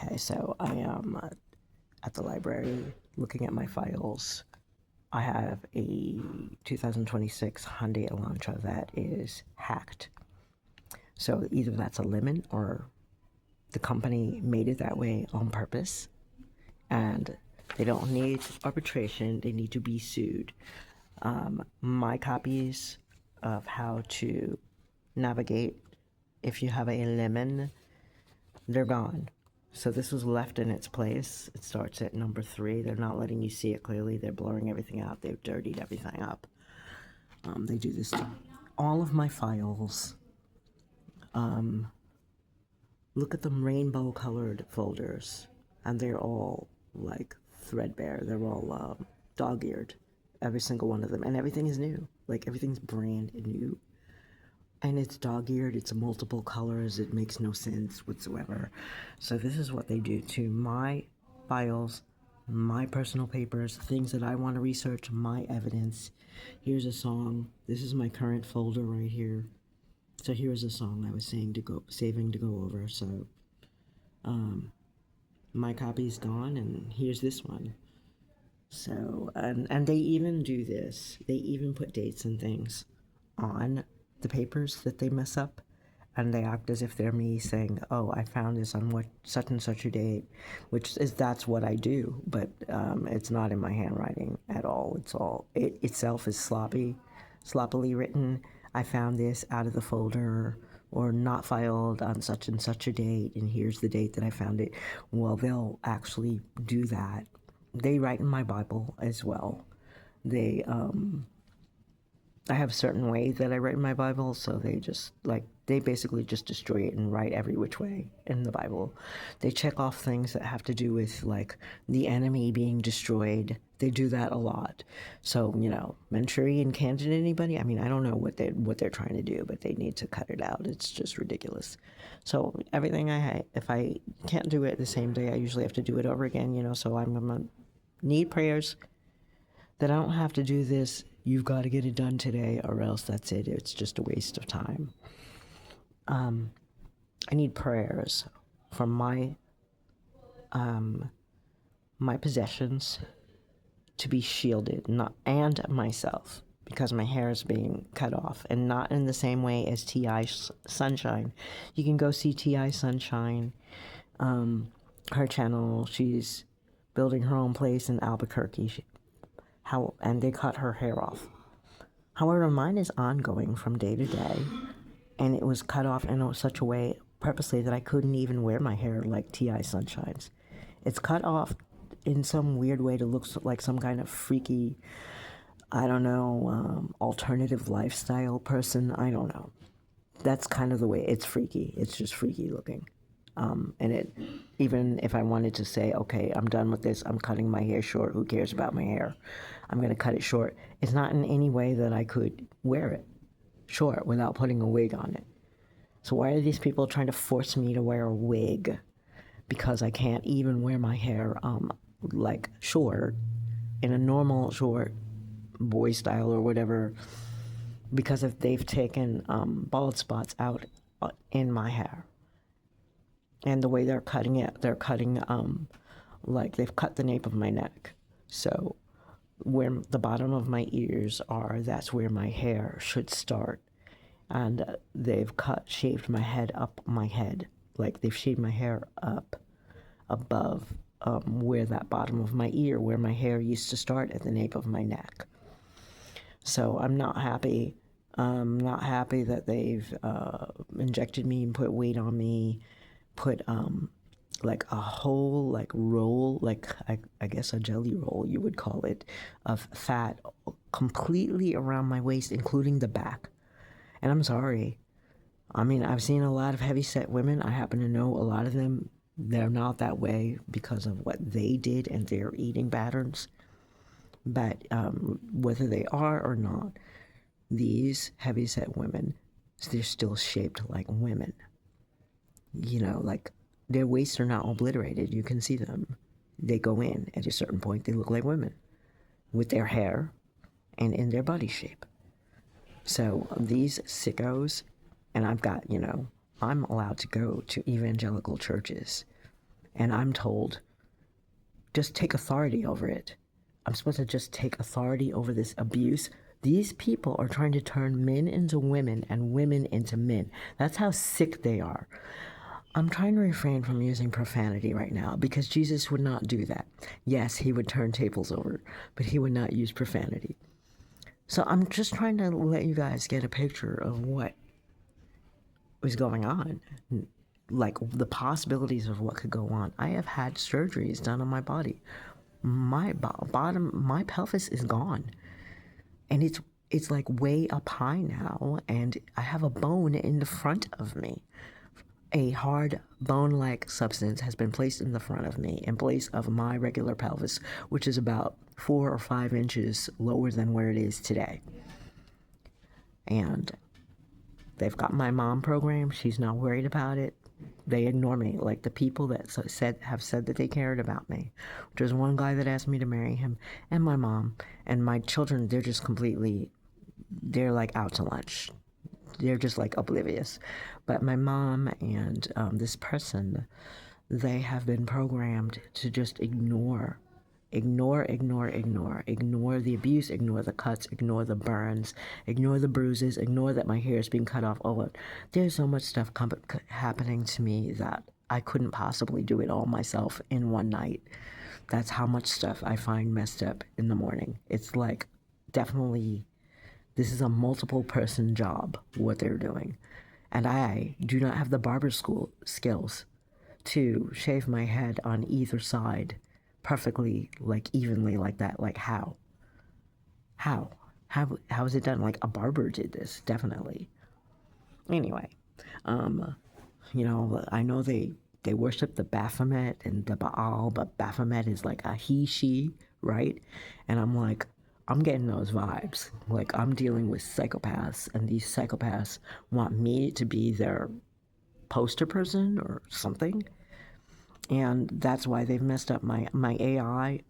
Okay, so I am at the library looking at my files. I have a 2026 Hyundai Elantra that is hacked. So either that's a lemon or the company made it that way on purpose, and they don't need arbitration, they need to be sued. My copies of how to navigate if you have a lemon, they're gone. So this was left in its place. It starts at number 3. They're not letting you see it clearly. They're blurring everything out. They've dirtied everything up. They do this to all of my files. Look at them rainbow colored folders, and they're all like threadbare. They're all dog-eared, every single one of them, and everything is new. Like everything's brand new. And it's dog-eared, it's multiple colors, it makes no sense whatsoever. So this is what they do to my files, my personal papers, things that I want to research, my evidence. Here's a song. This is my current folder right here. So here's a song I was saving to go over. So my copy's gone, and here's this one. So, and they even do this. They even put dates and things on the papers that they mess up, and they act as if they're me saying, oh, I found this on such and such a date, that's what I do, but it's not in my handwriting at all. It itself is sloppily written. I found this out of the folder, or not filed on such and such a date, and here's the date that I found it. Well, they'll actually do that. They write in my Bible as well. I have certain ways that I write in my Bible, so they basically just destroy it and write every which way in the Bible. They check off things that have to do with, like, the enemy being destroyed. They do that a lot. So, Manchurian Candidate, anybody? I mean, I don't know what they're trying to do, but they need to cut it out. It's just ridiculous. So everything if I can't do it the same day, I usually have to do it over again, so I'm going to need prayers that I don't have to do this. You've got to get it done today, or else that's it. It's just a waste of time. I need prayers for my possessions to be shielded, and myself, because my hair is being cut off, and not in the same way as T.I. Sunshine. You can go see T.I. Sunshine, her channel. She's building her own place in Albuquerque. And they cut her hair off. However, mine is ongoing from day to day, and it was cut off in such a way purposely that I couldn't even wear my hair like T.I. Sunshine's. It's cut off in some weird way to look like some kind of freaky, I don't know, alternative lifestyle person. I don't know. That's kind of the way. It's freaky. It's just freaky looking. And even if I wanted to say, okay, I'm done with this, I'm cutting my hair short, who cares about my hair? I'm going to cut it short. It's not in any way that I could wear it short without putting a wig on it. So why are these people trying to force me to wear a wig? Because I can't even wear my hair, like, short, in a normal short, boy style or whatever, because if they've taken bald spots out in my hair. And the way they're cutting it, like they've cut the nape of my neck. So where the bottom of my ears are, that's where my hair should start. And they've shaved my head up my head. Like they've shaved my hair up above where that bottom of my ear, where my hair used to start at the nape of my neck. So I'm not happy. I'm not happy that they've injected me and put weight on me. Put like a whole roll, like I guess a jelly roll you would call it, of fat completely around my waist, including the back. And I'm sorry. I mean, I've seen a lot of heavy-set women. I happen to know a lot of them. They're not that way because of what they did and their eating patterns. But whether they are or not, these heavy-set women, they're still shaped like women. Like their waists are not obliterated. You can see them. They go in at a certain point. They look like women with their hair and in their body shape. So these sickos, and I've got, I'm allowed to go to evangelical churches and I'm told, just take authority over it. I'm supposed to just take authority over this abuse. These people are trying to turn men into women and women into men. That's how sick they are. I'm trying to refrain from using profanity right now because Jesus would not do that. Yes, he would turn tables over, but he would not use profanity. So I'm just trying to let you guys get a picture of what was going on, like the possibilities of what could go on. I have had surgeries done on my body. My my pelvis is gone, and it's like way up high now, and I have a bone in the front of me. A hard bone-like substance has been placed in the front of me in place of my regular pelvis, which is about 4 or 5 inches lower than where it is today. And they've got my mom programmed. She's not worried about it. They ignore me. Like the people that have said that they cared about me. There's one guy that asked me to marry him, and my mom, and my children, they're just completely, they're like out to lunch. They're just like oblivious. But my mom and this person, they have been programmed to just ignore the abuse, ignore the cuts, ignore the burns, ignore the bruises, ignore that my hair is being cut off. Oh, there's so much stuff happening to me that I couldn't possibly do it all myself in one night. That's how much stuff I find messed up in the morning. It's like, definitely, this is a multiple person job, what they're doing. And I do not have the barber school skills to shave my head on either side perfectly, like evenly like that. Like how is it done? Like a barber did this, definitely. Anyway, you know, I know they worship the Baphomet and the Baal, but Baphomet is like a he, she, right? And I'm like, I'm getting those vibes. Like, I'm dealing with psychopaths, and these psychopaths want me to be their poster person or something. And that's why they've messed up my AI.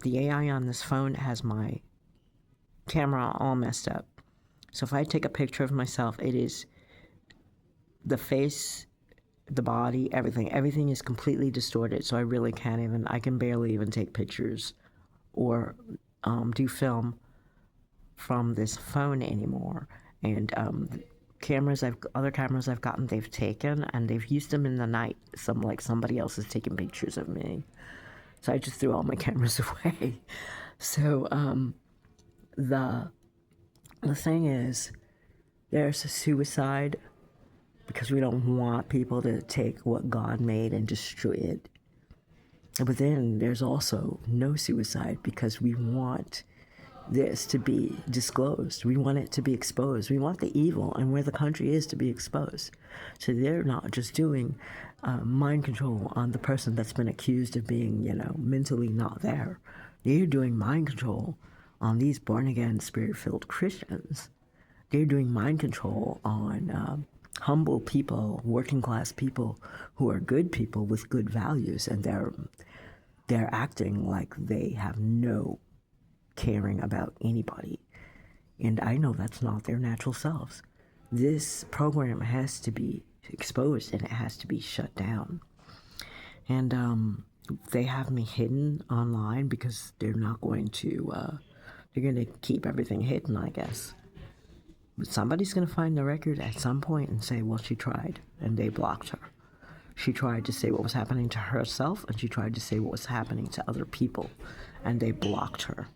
The AI on this phone has my camera all messed up. So if I take a picture of myself, it is the face, the body, everything. Everything is completely distorted, so I can barely even take pictures or do film from this phone anymore. And other cameras I've gotten, they've taken and they've used them in the night. Somebody else is taking pictures of me. So I just threw all my cameras away. So the thing is, there's a suicide because we don't want people to take what God made and destroy it. But then there's also no suicide because we want this to be disclosed. We want it to be exposed. We want the evil and where the country is to be exposed. So they're not just doing mind control on the person that's been accused of being, mentally not there. They're doing mind control on these born-again, spirit-filled Christians. They're doing mind control on humble people, working-class people who are good people with good values, and they're acting like they have no caring about anybody. And I know that's not their natural selves. This program has to be exposed and it has to be shut down. And they have me hidden online because they're not going to, they're going to keep everything hidden, I guess. But somebody's going to find the record at some point and say, well, she tried, and they blocked her. She tried to say what was happening to herself, and she tried to say what was happening to other people, and they blocked her.